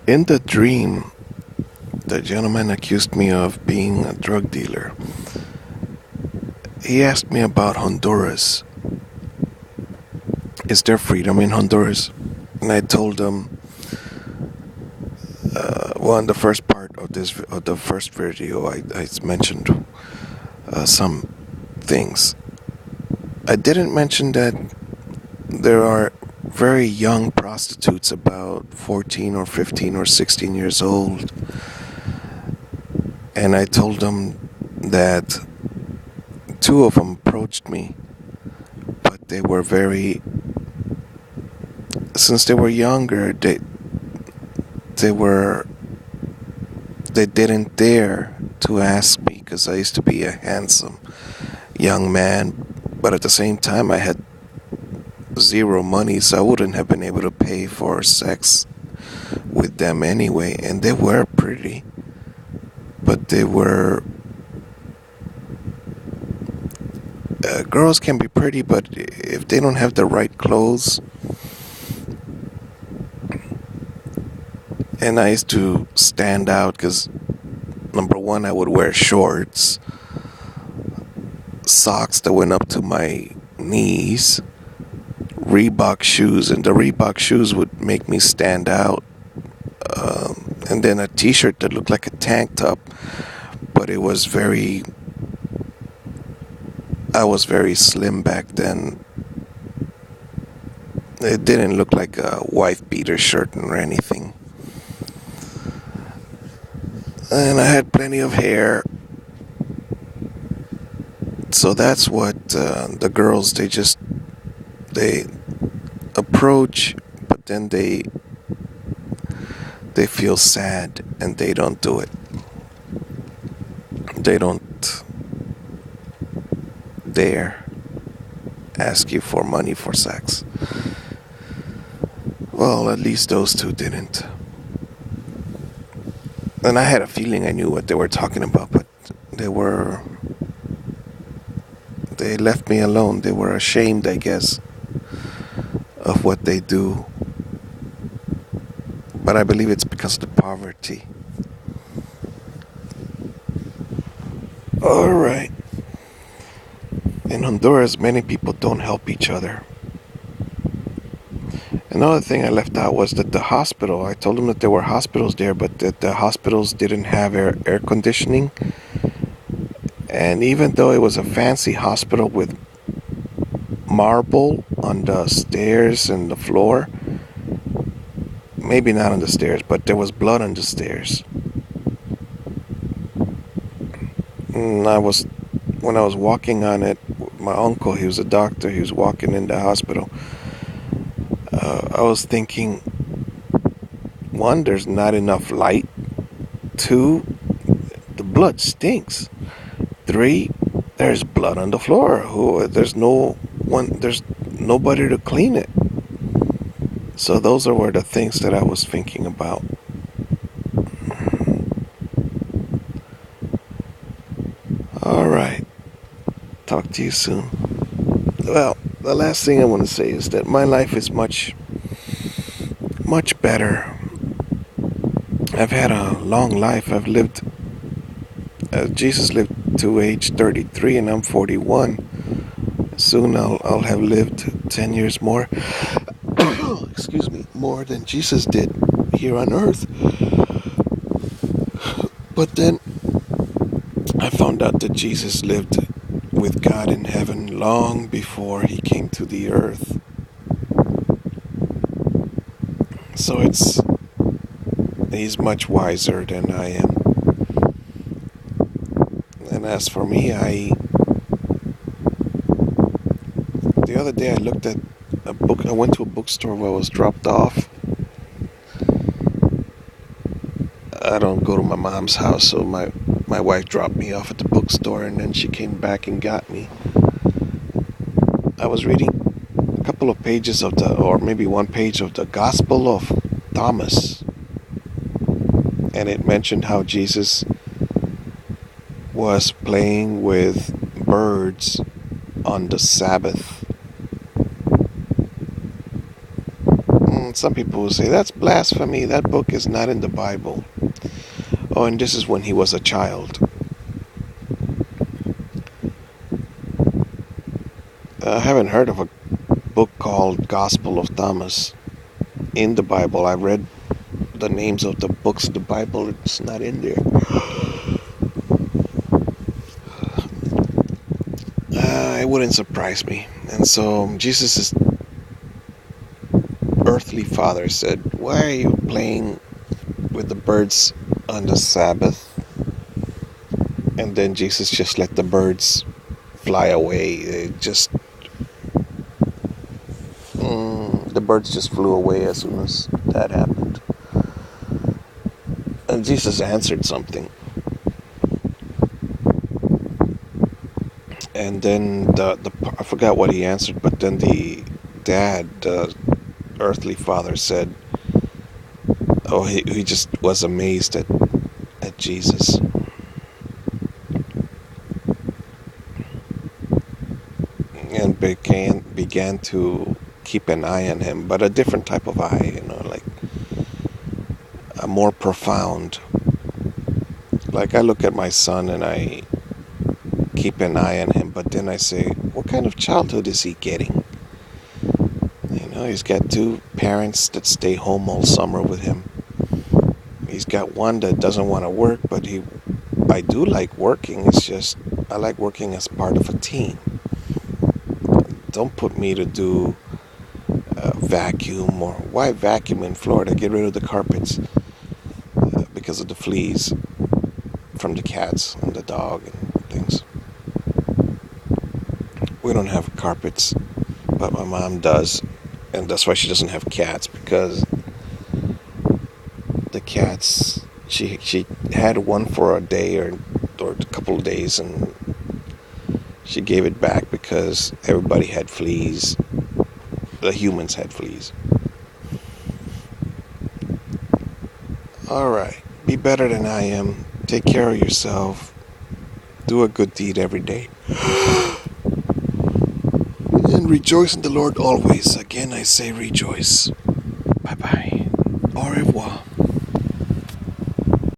In the dream, the gentleman accused me of being a drug dealer. He asked me about Honduras. Is there freedom in Honduras? And I told him, well, in the first part of the first video, I mentioned some things. I didn't mention that there are very young prostitutes, about 14 or 15 or 16 years old. And I told them that two of them approached me, but they were since they were younger, they didn't dare to ask me because I used to be a handsome young man, but at the same time I had zero money, so I wouldn't have been able to pay for sex with them anyway. And they were pretty, but they were girls can be pretty, but if they don't have the right clothes. And I used to stand out because, number one, I would wear shorts, socks that went up to my knees, Reebok shoes, and the Reebok shoes would make me stand out. And then a t-shirt that looked like a tank top, but I was very slim back then. It didn't look like a wife beater shirt or anything. And I had plenty of hair. So that's what the girls, they approach, but then they feel sad and they don't do it. They don't dare ask you for money for sex. Well, at least those two didn't. And I had a feeling I knew what they were talking about, but they left me alone. They were ashamed, I guess, of what they do. But I believe it's because of the poverty. Alright. In Honduras, many people don't help each other. Another thing I left out was that the hospital, I told them that there were hospitals there, but that the hospitals didn't have air conditioning. And even though it was a fancy hospital with marble on the stairs and the floor, maybe not on the stairs, but there was blood on the stairs. And when I was walking on it, my uncle, he was a doctor, he was walking in the hospital. I was thinking, one, there's not enough light. Two, the blood stinks. Three, there's blood on the floor. There's nobody to clean it. So those were the things that I was thinking about. Alright. Talk to you soon. Well, the last thing I want to say is that my life is much, much better. I've had a long life. I've lived, Jesus lived to age 33 and I'm 41. Soon I'll have lived 10 years more. Excuse me, more than Jesus did here on earth. But then I found out that Jesus lived with God in heaven long before he came to the earth. So he's much wiser than I am. And as for me, the other day I looked at a book. I went to a bookstore where I was dropped off. I don't go to my mom's house, so my wife dropped me off at the bookstore and then she came back and got me. I was reading a couple of pages or maybe one page of the Gospel of Thomas, and it mentioned how Jesus was playing with birds on the Sabbath. And some people will say, that's blasphemy. That book is not in the Bible. Oh, and this is when he was a child. I haven't heard of a book called Gospel of Thomas in the Bible. I've read the names of the books of the Bible. It's not in there. It wouldn't surprise me. And so Jesus' earthly father said, why are you playing with the birds on the Sabbath? And then Jesus just let the birds fly away. The birds just flew away as soon as that happened. And Jesus answered something. And then I forgot what he answered, but then the dad, the earthly father, said, oh, he just was amazed at Jesus. And began to keep an eye on him, but a different type of eye, like a more profound. Like I look at my son and I keep an eye on him, but then I say, what kind of childhood is he getting? He's got 2 parents that stay home all summer with him. He's got one that doesn't want to work, but I do like working. It's just I like working as part of a team. Don't put me to do vacuum, or why vacuum in Florida? Get rid of the carpets because of the fleas from the cats and the dog and things. We don't have carpets, but my mom does, and that's why she doesn't have cats, because the cats, she had one for a day or a couple of days, and she gave it back because everybody had fleas. The humans had fleas. All right, be better than I am. Take care of yourself. Do a good deed every day. And rejoice in the Lord always. Again, I say rejoice. Bye-bye. Au revoir.